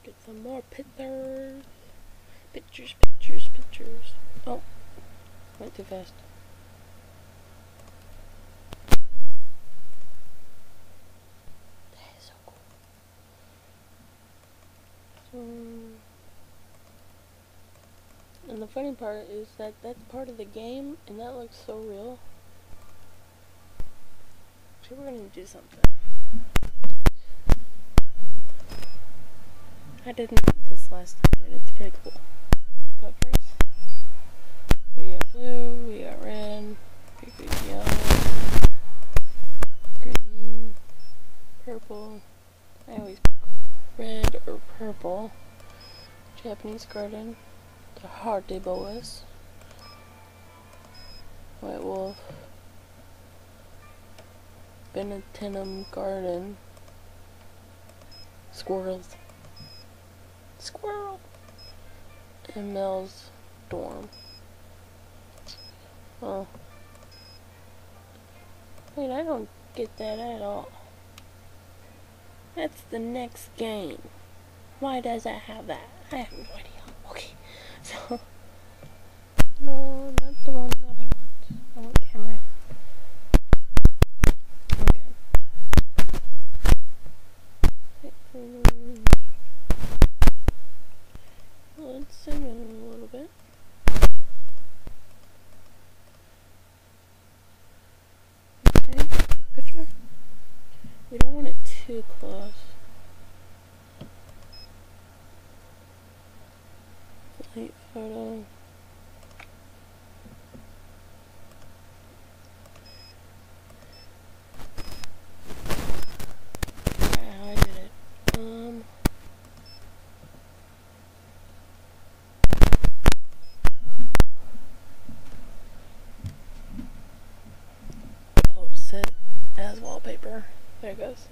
Get some more pictures. Pictures. Oh, went too fast. That is so cool. And the funny part is that that's part of the game, and that looks so real. So we're gonna do something. I didn't do this last time, and it's pretty cool. But first, we got blue, we got red, we got yellow, green, purple. I always pick red or purple. Japanese garden, the hardy boas, white wolf, Benetinum garden, squirrel, and Mel's dorm. Oh, wait, I don't get that at all. That's the next game. Why does it have that? I have no idea. Okay, so no, not the one that I want. I want camera. Okay. Let's zoom in a little bit. Okay, take picture. We don't want it too close. Light photo. How I did it. Oh, set as wallpaper. There it goes.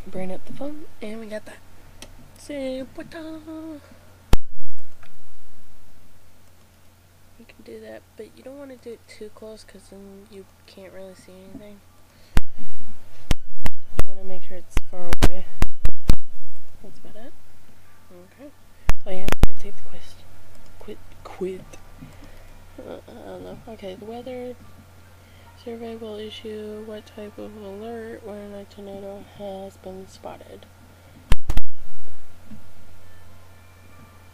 Bring up the phone, and we got that. Say buta. You can do that, but you don't want to do it too close because then you can't really see anything. You want to make sure it's far away. That's about it. Okay. Oh yeah, I'm gonna take the quest. Quit. I don't know. Okay, the weather survey will issue what type of alert when a tornado has been spotted.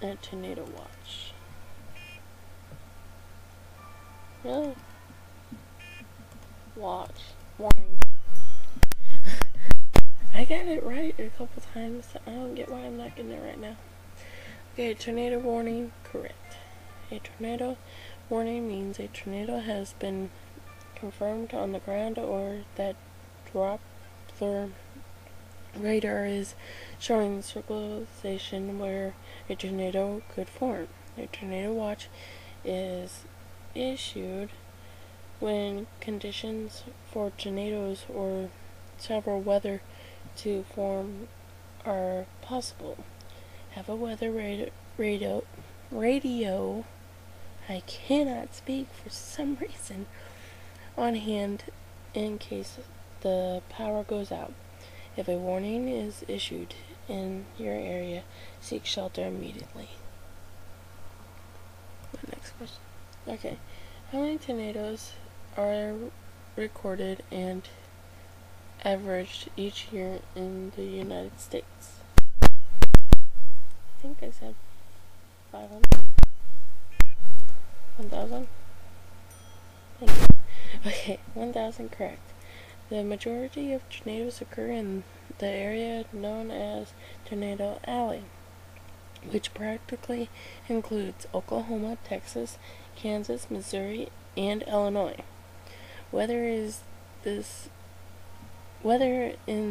A tornado watch. Really? Watch. Warning. I got it right a couple times. I don't get why I'm not getting it right now. Okay, tornado warning. Correct. A tornado warning means a tornado has been confirmed on the ground or that Doppler radar is showing the localization where a tornado could form. A tornado watch is issued when conditions for tornadoes or severe weather to form are possible. Have a weather radio, I cannot speak for some reason, on hand in case the power goes out. If a warning is issued in your area, seek shelter immediately. My next question. Okay. How many tornadoes are recorded and averaged each year in the United States? I think I said 500. 1,000? Thank you. Okay, 1,000 correct. The majority of tornadoes occur in the area known as Tornado Alley, which practically includes Oklahoma, Texas, Kansas, Missouri, and Illinois. Weather in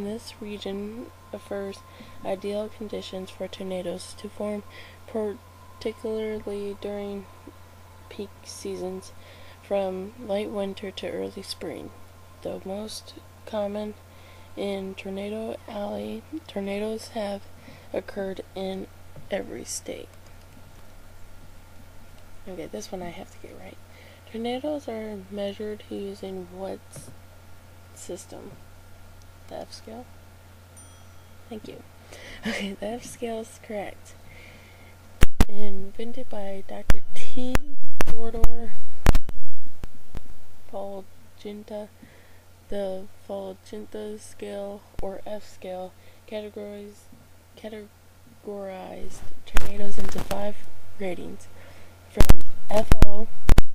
this region offers ideal conditions for tornadoes to form, particularly during peak seasons from late winter to early spring. The most common in Tornado Alley, tornadoes have occurred in every state. Okay, this one I have to get right. Tornadoes are measured using what system? The F scale? Thank you. Okay, the F scale is correct. Invented by Dr. T. Theodore Fulgenta, the Fulgenta scale, or F scale, categorized tornadoes into 5 ratings, from FO,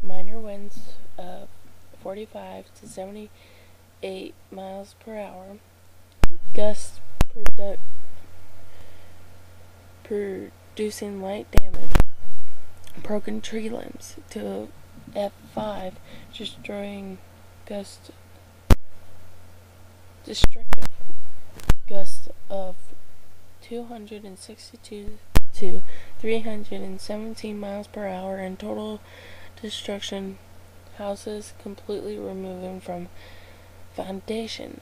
minor winds of 45 to 78 miles per hour, gusts producing light damage, broken tree limbs, to F5, destructive gusts of 262 to 317 miles per hour, and total destruction, houses completely removing from foundation.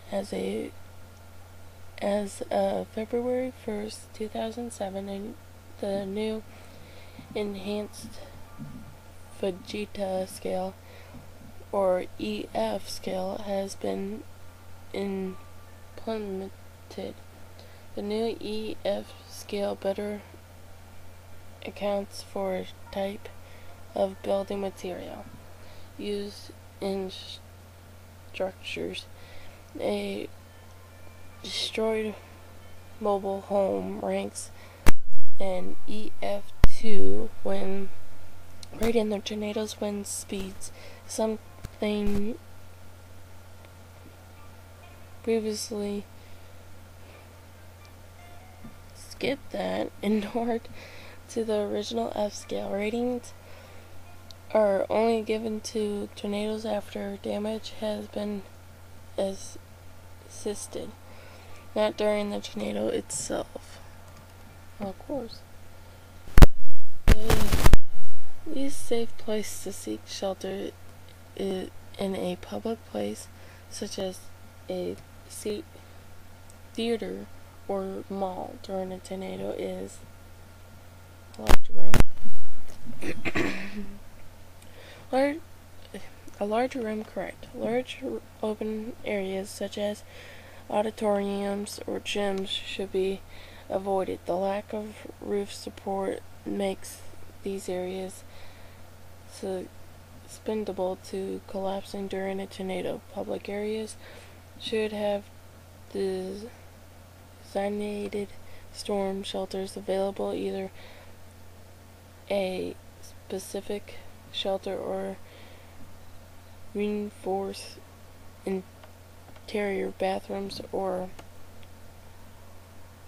As of February 1st, 2007, and the new enhanced Fujita scale, or EF scale, has been implemented. The new EF scale better accounts for type of building material used in structures. A destroyed mobile home ranks an EF2 when rating the tornado's wind speeds, something previously skipped that. In order to the original F scale, ratings are only given to tornadoes after damage has been assisted, not during the tornado itself. Well, of course. The least safe place to seek shelter is in a public place, such as a theater or mall during a tornado, is large room. A large room, correct. Large open areas such as auditoriums or gyms should be avoided. The lack of roof support makes these areas susceptible to collapsing during a tornado. Public areas should have designated storm shelters available, either a specific shelter or reinforced interior bathrooms or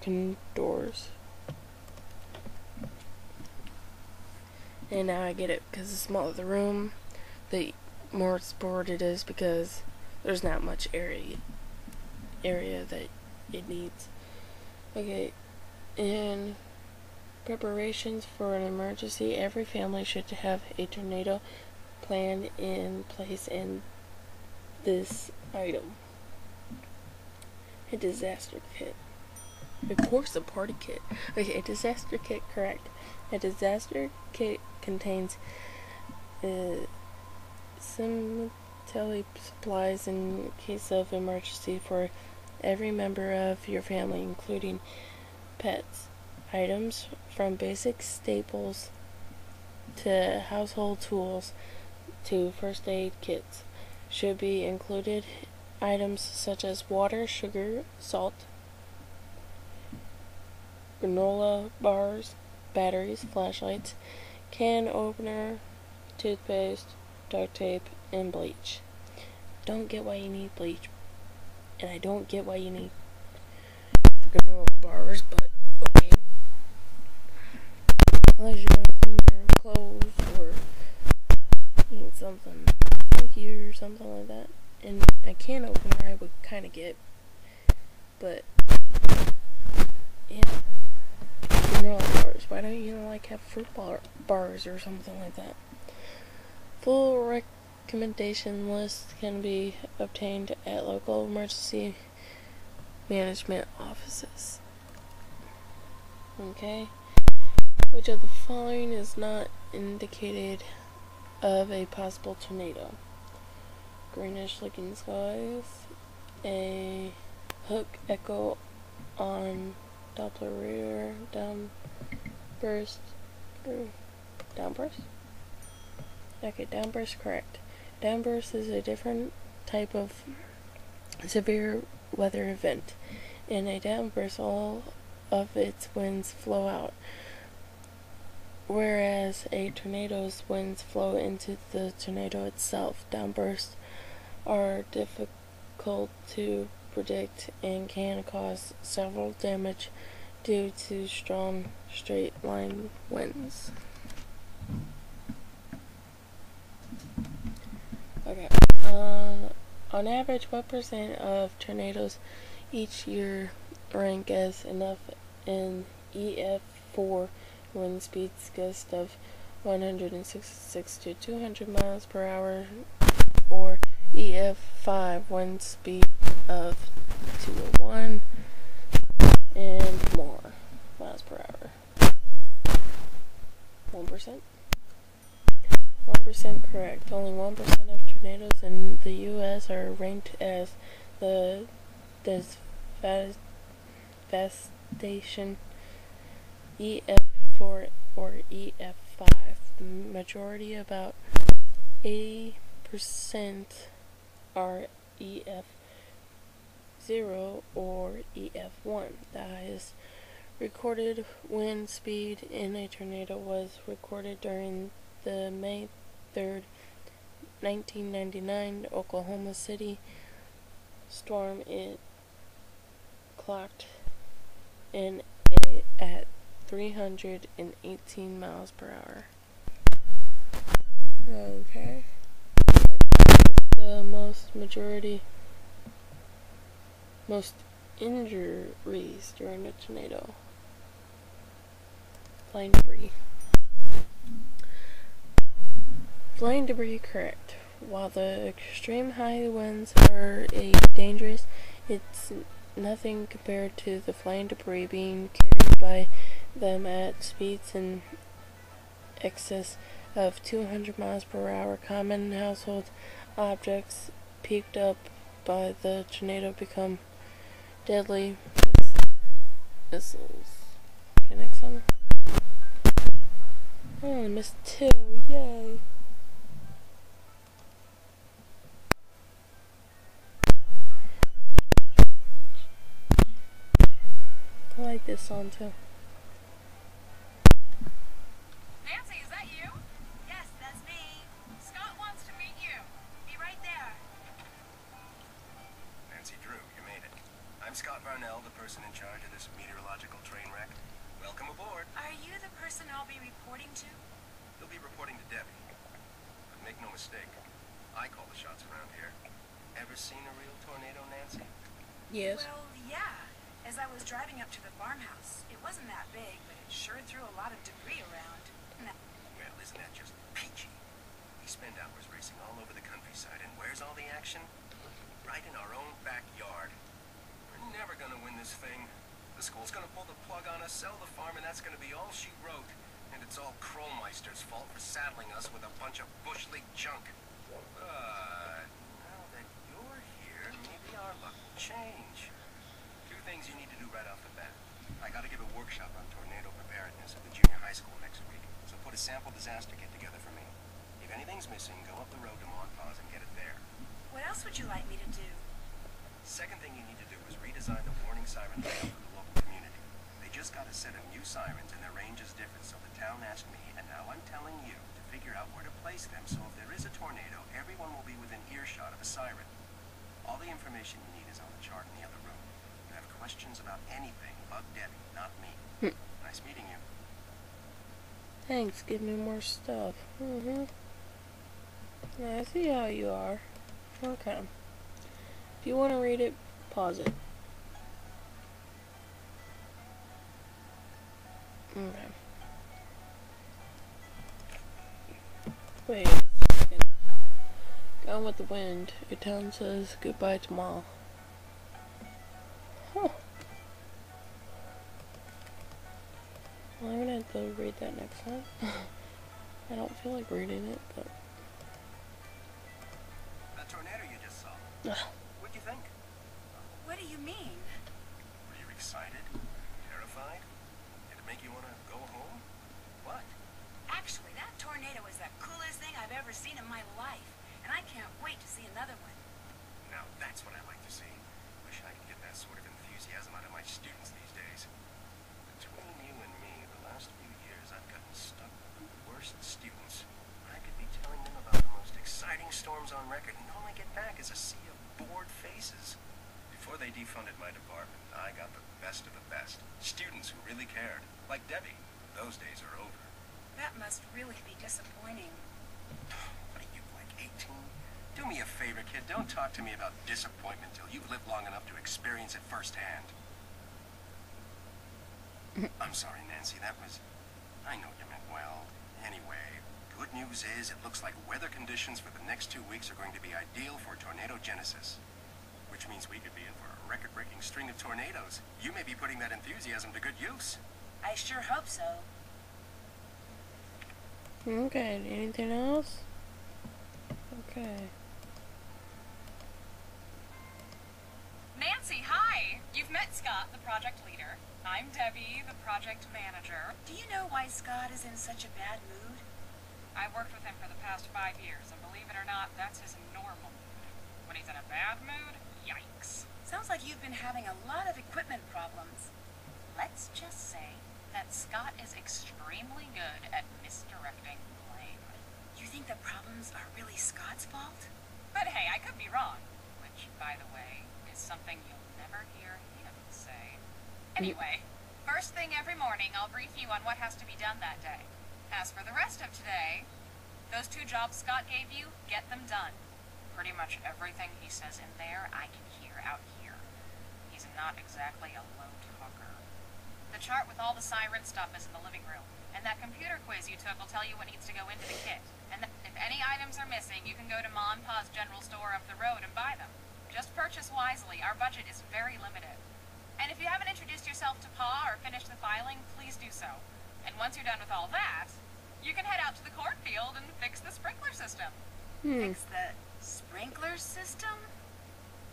corridors. And now I get it, because the smaller the room, the more support it is, because there's not much area that it needs. Okay, in preparations for an emergency, every family should have a tornado plan in place, in this item: a disaster kit. Of course, a party kit. Okay, a disaster kit, correct. A disaster kit contains sanitary supplies in case of emergency for every member of your family, including pets. Items from basic staples to household tools to first aid kits should be included. Items such as water, sugar, salt, granola bars, batteries, flashlights, can opener, toothpaste, duct tape, and bleach. Don't get why you need bleach, and I don't get why you need granola bars, but okay. Unless you're gonna clean your clothes or eat something funky or something like that. And a can opener I would kind of get, but yeah, granola bars. Why don't you have fruit bars or something like that? Full recommendation list can be obtained at local emergency management offices. Okay, which of the following is not indicated of a possible tornado? Greenish looking skies, a hook echo on Doppler radar downburst. Downburst? Okay, downburst correct. Downburst is a different type of severe weather event. In a downburst, all of its winds flow out, whereas a tornado's winds flow into the tornado itself. Downbursts are difficult to predict and can cause several damage due to strong straight line winds. Okay. On average, what percent of tornadoes each year rank as enough in EF4 wind speeds gusts of 166 to 200 miles per hour, or EF5 wind speed of 201 and more miles per hour? 1%? 1% correct. Only 1% of tornadoes in the U.S. are ranked as the devastation EF4 or EF5. The majority, about 80%, are EF0 or EF1. The highest recorded wind speed in a tornado was recorded during the May 3rd, 1999 Oklahoma City storm. It clocked in at 318 miles per hour. Okay. What causes the most injuries during a tornado? Flying debris. Flying debris correct. While the extreme high winds are dangerous, it's nothing compared to the flying debris being carried by them at speeds in excess of 200 miles per hour. Common household objects picked up by the tornado become deadly missiles. Okay, next one. Oh, I missed 2. Yay. I like this song too. Nancy, is that you? Yes, that's me. Scott wants to meet you. Be right there. Nancy Drew, you made it. I'm Scott Varnell, the person in charge of this meteorological train wreck. Welcome aboard. Are you the person I'll be reporting to? You'll be reporting to Debbie. But make no mistake, I call the shots around here. Ever seen a real tornado, Nancy? Yes. Well, yeah. As I was driving up to the farmhouse, it wasn't that big, but it sure threw a lot of debris around. Well, isn't that just peachy? We spend hours racing all over the countryside, and where's all the action? Right in our own backyard. We're never gonna win this thing. The school's gonna pull the plug on us, sell the farm, and that's gonna be all she wrote. And it's all Crowmeister's fault for saddling us with a bunch of Bush League junk. But now that you're here, maybe our luck will change. 2 things you need to do right off the bat. I gotta give a workshop on tornado preparedness at the junior high school next week, so put a sample disaster kit together for me. If anything's missing, go up the road to Montpause and get it there. What else would you like me to do? Second thing you need to do is redesign the warning siren layout for the local community. They just got a set of new sirens and their range is different, so the town asked me, and now I'm telling you, to figure out where to place them so if there is a tornado, everyone will be within earshot of a siren. All the information you need is on the chart in the other room. If you have questions about anything, bug Debbie, not me. Nice meeting you. Thanks, give me more stuff. Yeah, I see how you are. Okay. If you want to read it, pause it. Okay. Wait a second. Gone with the wind. A town says goodbye to Ma. Huh. Well, I'm gonna have to read that next time. I don't feel like reading it, but... That tornado you just saw. What'd you think? What do you mean? Were you excited? ever seen in my life, and I can't wait to see another one. Now that's what I like to see. Wish I could get that sort of enthusiasm out of my students these days. Between you and me, the last few years I've gotten stuck with the worst students. I could be telling them about the most exciting storms on record, and all I get back is a sea of bored faces. Before they defunded my department, I got the best of the best. Students who really cared. Like Debbie. Those days are over. That must really be disappointing. What are you, like 18? Do me a favor, kid. Don't talk to me about disappointment till you've lived long enough to experience it firsthand. I'm sorry, Nancy. That was... I know you meant well. Anyway, good news is it looks like weather conditions for the next 2 weeks are going to be ideal for tornado genesis. Which means we could be in for a record-breaking string of tornadoes. You may be putting that enthusiasm to good use. I sure hope so. Okay, anything else? Okay. Nancy, hi! You've met Scott, the project leader. I'm Debbie, the project manager. Do you know why Scott is in such a bad mood? I've worked with him for the past 5 years, and believe it or not, that's his normal mood. When he's in a bad mood, yikes. Sounds like you've been having a lot of equipment problems. Let's just say that Scott is extremely good at misdirecting blame. You think the problems are really Scott's fault? But hey, I could be wrong. Which, by the way, is something you'll never hear him say. Anyway, first thing every morning, I'll brief you on what has to be done that day. As for the rest of today, those 2 jobs Scott gave you, get them done. Pretty much everything he says in there, I can hear out here. He's not exactly a low talker. The chart with all the siren stuff is in the living room, and that computer quiz you took will tell you what needs to go into the kit. And if any items are missing, you can go to Ma and Pa's general store up the road and buy them. Just purchase wisely. Our budget is very limited. And if you haven't introduced yourself to Pa or finished the filing, please do so. And once you're done with all that, you can head out to the cornfield and fix the sprinkler system. Fix the sprinkler system?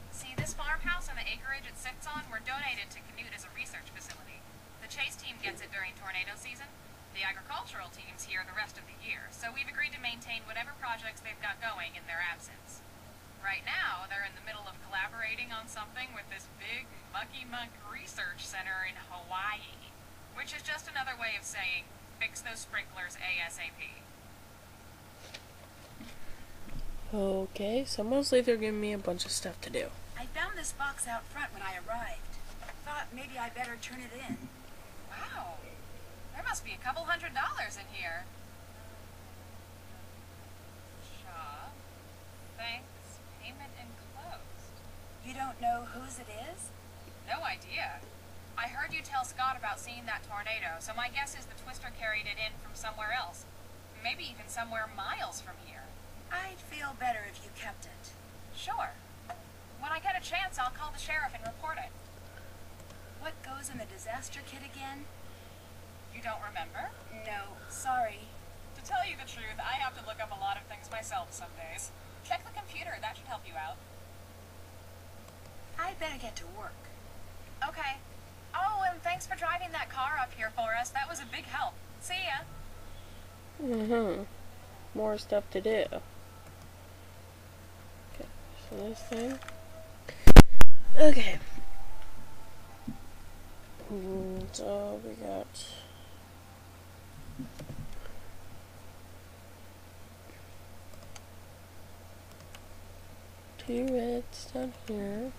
See, this farmhouse and the acreage it sits on were donated to Canute as a research facility. The chase team gets it during tornado season. The agricultural team's here the rest of the year, so we've agreed to maintain whatever projects they've got going in their absence. Right now, they're in the middle of collaborating on something with this big Mucky Muck research center in Hawaii, which is just another way of saying, fix those sprinklers ASAP. Okay, so mostly they're giving me a bunch of stuff to do. I found this box out front when I arrived. Thought maybe I better turn it in. Wow, there must be a couple $100 in here. Shaw, thanks, payment enclosed. You don't know whose it is? No idea. I heard you tell Scott about seeing that tornado, so my guess is the twister carried it in from somewhere else. Maybe even somewhere miles from here. I'd feel better if you kept it. Sure. When I get a chance, I'll call the sheriff and report it. What goes in the disaster kit again? You don't remember? No, sorry. To tell you the truth, I have to look up a lot of things myself some days. Check the computer, that should help you out. I'd better get to work. Okay. Oh, and thanks for driving that car up here for us. That was a big help. See ya. More stuff to do. Okay, so this thing. Okay. So we got two reds down here.